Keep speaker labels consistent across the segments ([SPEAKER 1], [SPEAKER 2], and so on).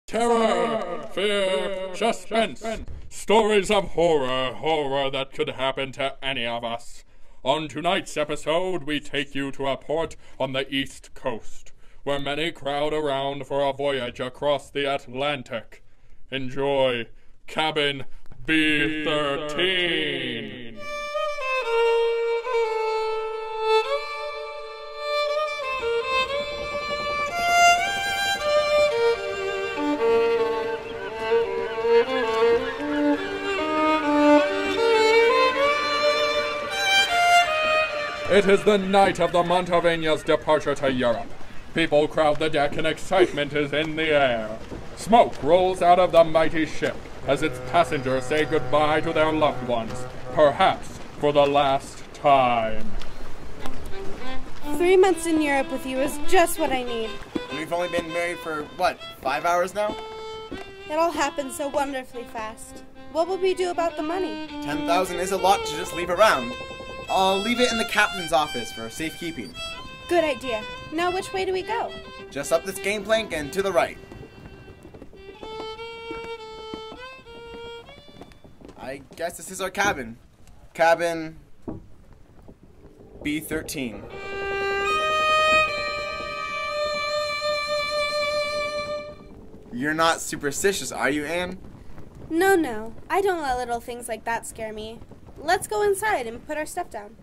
[SPEAKER 1] Terror, fear, suspense, stories of horror that could happen to any of us. On tonight's episode, we take you to a port on the East Coast, where many crowd around for a voyage across the Atlantic. Enjoy Cabin B-13. It is the night of the Montevania's departure to Europe. People crowd the deck and excitement is in the air. Smoke rolls out of the mighty ship as its passengers say goodbye to their loved ones, perhaps for the last time.
[SPEAKER 2] 3 months in Europe with you is just what I need.
[SPEAKER 3] We've only been married for, 5 hours now?
[SPEAKER 2] It all happened so wonderfully fast. What will we do about the money?
[SPEAKER 3] 10,000 is a lot to just leave around. I'll leave it in the captain's office for safekeeping.
[SPEAKER 2] Good idea. Now which way do we go?
[SPEAKER 3] Just up this gangplank and to the right. I guess this is our cabin. Cabin B-13. You're not superstitious, are you, Anne?
[SPEAKER 2] No. I don't let little things like that scare me. Let's go inside and put our stuff down.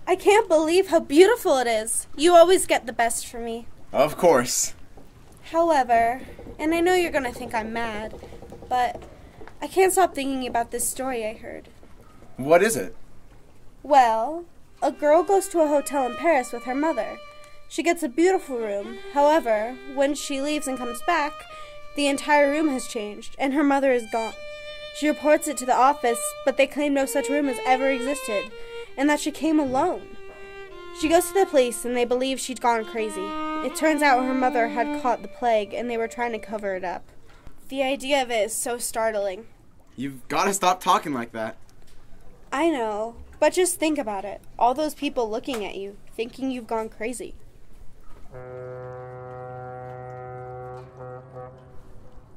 [SPEAKER 2] I can't believe how beautiful it is. You always get the best for me.
[SPEAKER 3] Of course.
[SPEAKER 2] However, and I know you're going to think I'm mad, but I can't stop thinking about this story I heard.
[SPEAKER 3] What is it?
[SPEAKER 2] Well, a girl goes to a hotel in Paris with her mother. She gets a beautiful room. However, when she leaves and comes back, the entire room has changed, and her mother is gone. She reports it to the office, but they claim no such room has ever existed, and that she came alone. She goes to the police, and they believe she'd gone crazy. It turns out her mother had caught the plague, and they were trying to cover it up. The idea of it is so startling.
[SPEAKER 3] You've got to stop talking like that.
[SPEAKER 2] I know, but just think about it. All those people looking at you, thinking you've gone crazy.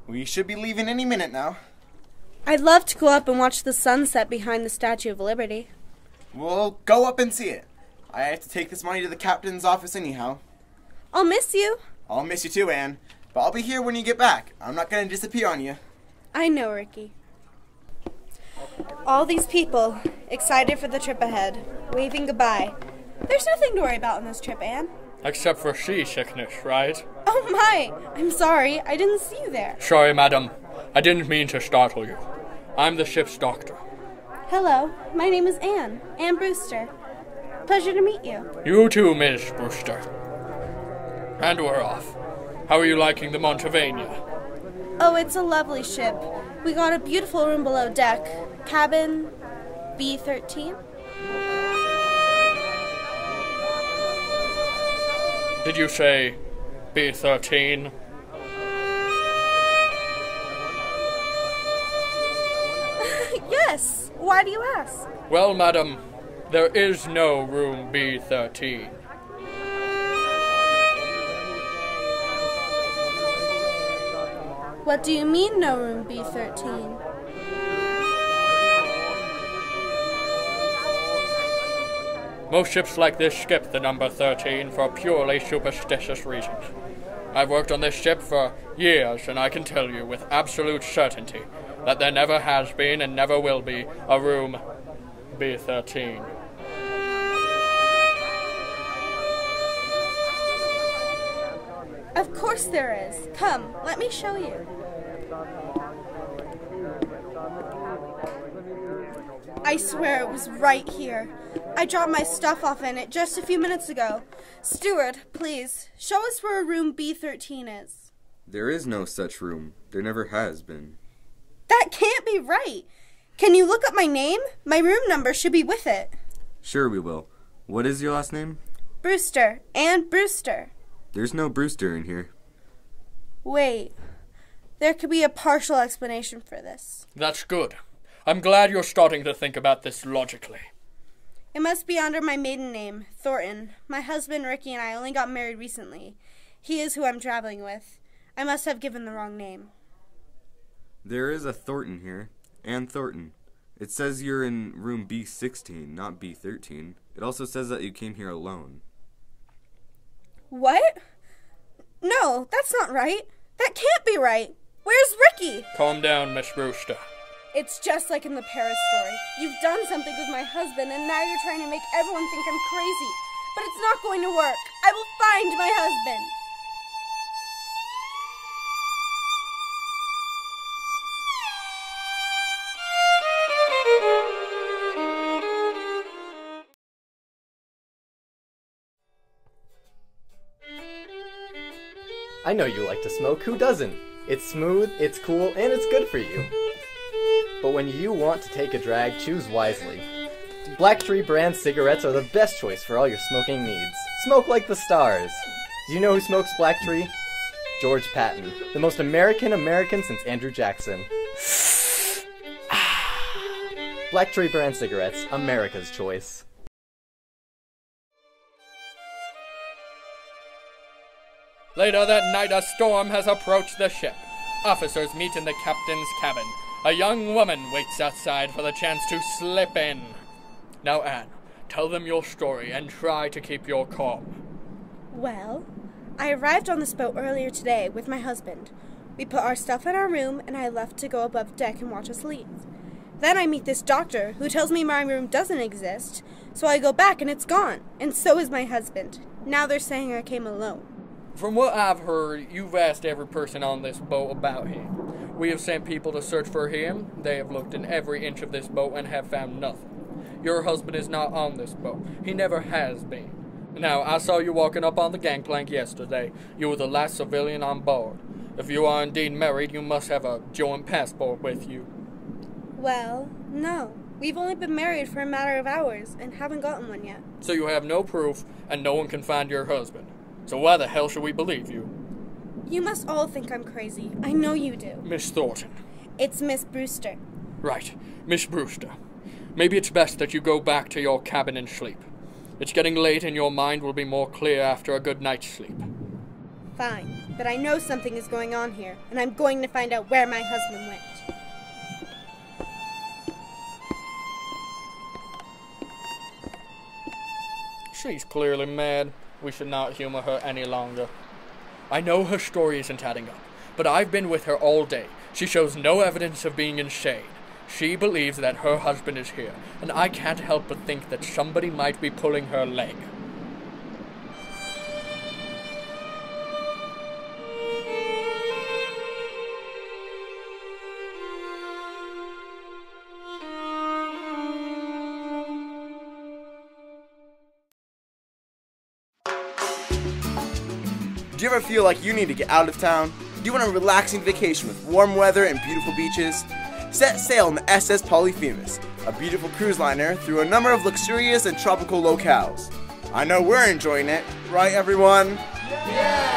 [SPEAKER 3] We should be leaving any minute now.
[SPEAKER 2] I'd love to go up and watch the sunset behind the Statue of Liberty.
[SPEAKER 3] We'll go up and see it. I have to take this money to the captain's office anyhow.
[SPEAKER 2] I'll miss you.
[SPEAKER 3] I'll miss you too, Anne. But I'll be here when you get back. I'm not going to disappear on you.
[SPEAKER 2] I know, Ricky. All these people, excited for the trip ahead, waving goodbye. There's nothing to worry about on this trip, Anne.
[SPEAKER 1] Except for seasickness, right?
[SPEAKER 2] Oh my! I'm sorry, I didn't see you there.
[SPEAKER 1] Sorry, madam. I didn't mean to startle you. I'm the ship's doctor.
[SPEAKER 2] Hello, my name is Anne Brewster. Pleasure to meet you.
[SPEAKER 1] You too, Miss Brewster. And we're off. How are you liking the Montevania?
[SPEAKER 2] Oh, it's a lovely ship. We got a beautiful room below deck. Cabin B-13.
[SPEAKER 1] Did you say B-13?
[SPEAKER 2] Yes. Why do you ask?
[SPEAKER 1] Well, madam, there is no room B-13.
[SPEAKER 2] What do you mean, no room B-13?
[SPEAKER 1] Most ships like this skip the number 13 for purely superstitious reasons. I've worked on this ship for years, and I can tell you with absolute certainty that there never has been and never will be a room B-13.
[SPEAKER 2] Of course there is. Come, let me show you. I swear it was right here. I dropped my stuff off in it just a few minutes ago. Steward, please, show us where room B-13 is.
[SPEAKER 4] There is no such room. There never has been.
[SPEAKER 2] That can't be right. Can you look up my name? My room number should be with it.
[SPEAKER 4] Sure we will. What is your last name?
[SPEAKER 2] Brewster. Anne Brewster.
[SPEAKER 4] There's no Brewster in here.
[SPEAKER 2] Wait. There could be a partial explanation for this.
[SPEAKER 1] That's good. I'm glad you're starting to think about this logically.
[SPEAKER 2] It must be under my maiden name, Thornton. My husband, Ricky, and I only got married recently. He is who I'm traveling with. I must have given the wrong name.
[SPEAKER 4] There is a Thornton here. Ann Thornton. It says you're in room B-16, not B-13. It also says that you came here alone.
[SPEAKER 2] What? No, that's not right. That can't be right. Where's Ricky?
[SPEAKER 1] Calm down, Miss Brewster.
[SPEAKER 2] It's just like in the Paris story. You've done something with my husband, and now you're trying to make everyone think I'm crazy. But it's not going to work. I will find my husband.
[SPEAKER 5] I know you like to smoke, who doesn't? It's smooth, it's cool, and it's good for you. But when you want to take a drag, choose wisely. Black Tree brand cigarettes are the best choice for all your smoking needs. Smoke like the stars. Do you know who smokes Black Tree? George Patton, the most American since Andrew Jackson. Black Tree brand cigarettes, America's choice.
[SPEAKER 1] Later that night, a storm has approached the ship. Officers meet in the captain's cabin. A young woman waits outside for the chance to slip in. Now, Anne, tell them your story and try to keep your calm.
[SPEAKER 2] Well, I arrived on this boat earlier today with my husband. We put our stuff in our room, and I left to go above deck and watch us leave. Then I meet this doctor who tells me my room doesn't exist, so I go back and it's gone, and so is my husband. Now they're saying I came alone.
[SPEAKER 1] From what I've heard, you've asked every person on this boat about him. We have sent people to search for him. They have looked in every inch of this boat and have found nothing. Your husband is not on this boat. He never has been. Now, I saw you walking up on the gangplank yesterday. You were the last civilian on board. If you are indeed married, you must have a joint passport with you.
[SPEAKER 2] Well, no. We've only been married for a matter of hours and haven't gotten one yet.
[SPEAKER 1] So you have no proof, and no one can find your husband. So why the hell should we believe you?
[SPEAKER 2] You must all think I'm crazy. I know you do.
[SPEAKER 1] Miss Thornton.
[SPEAKER 2] It's Miss Brewster.
[SPEAKER 1] Right, Miss Brewster. Maybe it's best that you go back to your cabin and sleep. It's getting late and your mind will be more clear after a good night's sleep.
[SPEAKER 2] Fine, but I know something is going on here, and I'm going to find out where my husband went.
[SPEAKER 1] She's clearly mad. We should not humor her any longer. I know her story isn't adding up, but I've been with her all day. She shows no evidence of being insane. She believes that her husband is here, and I can't help but think that somebody might be pulling her leg.
[SPEAKER 3] Do you ever feel like you need to get out of town? Do you want a relaxing vacation with warm weather and beautiful beaches? Set sail on the SS Polyphemus, a beautiful cruise liner through a number of luxurious and tropical locales. I know we're enjoying it, right everyone? Yeah!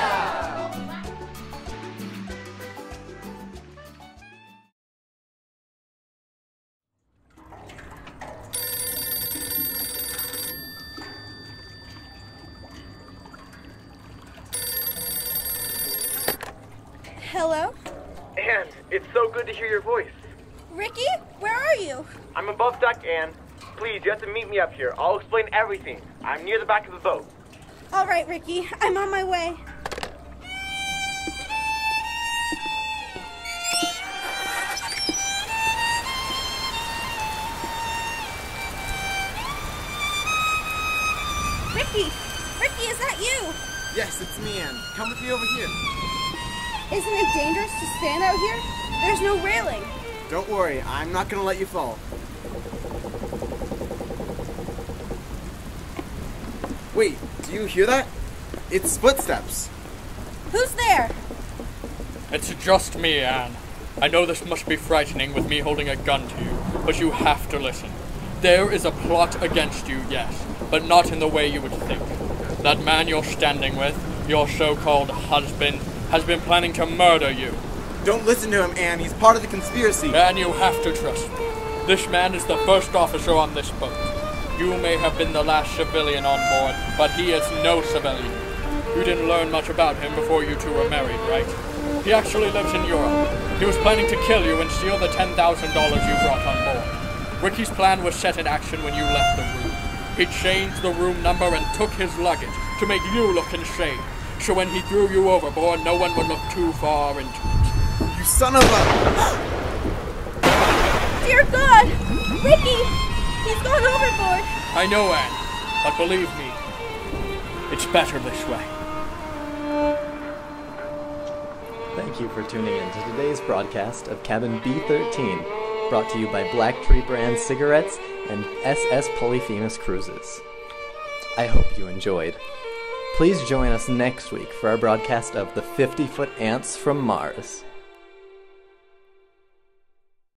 [SPEAKER 2] Hello?
[SPEAKER 5] Anne, it's so good to hear your voice.
[SPEAKER 2] Ricky? Where are you?
[SPEAKER 5] I'm above deck, Anne. Please, you have to meet me up here. I'll explain everything. I'm near the back of the boat.
[SPEAKER 2] All right, Ricky. I'm on my way. Ricky! Ricky, is that you?
[SPEAKER 3] Yes, it's me, Anne. Come with me over here.
[SPEAKER 2] Isn't it dangerous to stand out here? There's no railing.
[SPEAKER 3] Don't worry, I'm not gonna let you fall. Wait, do you hear that? It's footsteps.
[SPEAKER 2] Who's there?
[SPEAKER 1] It's just me, Anne. I know this must be frightening with me holding a gun to you, but you have to listen. There is a plot against you, yes, but not in the way you would think. That man you're standing with, your so-called husband, has been planning to murder you.
[SPEAKER 3] Don't listen to him, Anne. He's part of the conspiracy.
[SPEAKER 1] And you have to trust me. This man is the first officer on this boat. You may have been the last civilian on board, but he is no civilian. You didn't learn much about him before you two were married, right? He actually lives in Europe. He was planning to kill you and steal the $10,000 you brought on board. Ricky's plan was set in action when you left the room. He changed the room number and took his luggage to make you look insane. So when he threw you overboard, no one would look too far into it.
[SPEAKER 3] You son of a...
[SPEAKER 2] Dear God! Ricky! He's gone overboard!
[SPEAKER 1] I know, Anne, but believe me, it's better this way.
[SPEAKER 5] Thank you for tuning in to today's broadcast of Cabin B-13, brought to you by Black Tree Brand Cigarettes and SS Polyphemus Cruises. I hope you enjoyed. Please join us next week for our broadcast of the 50-Foot Ants from Mars.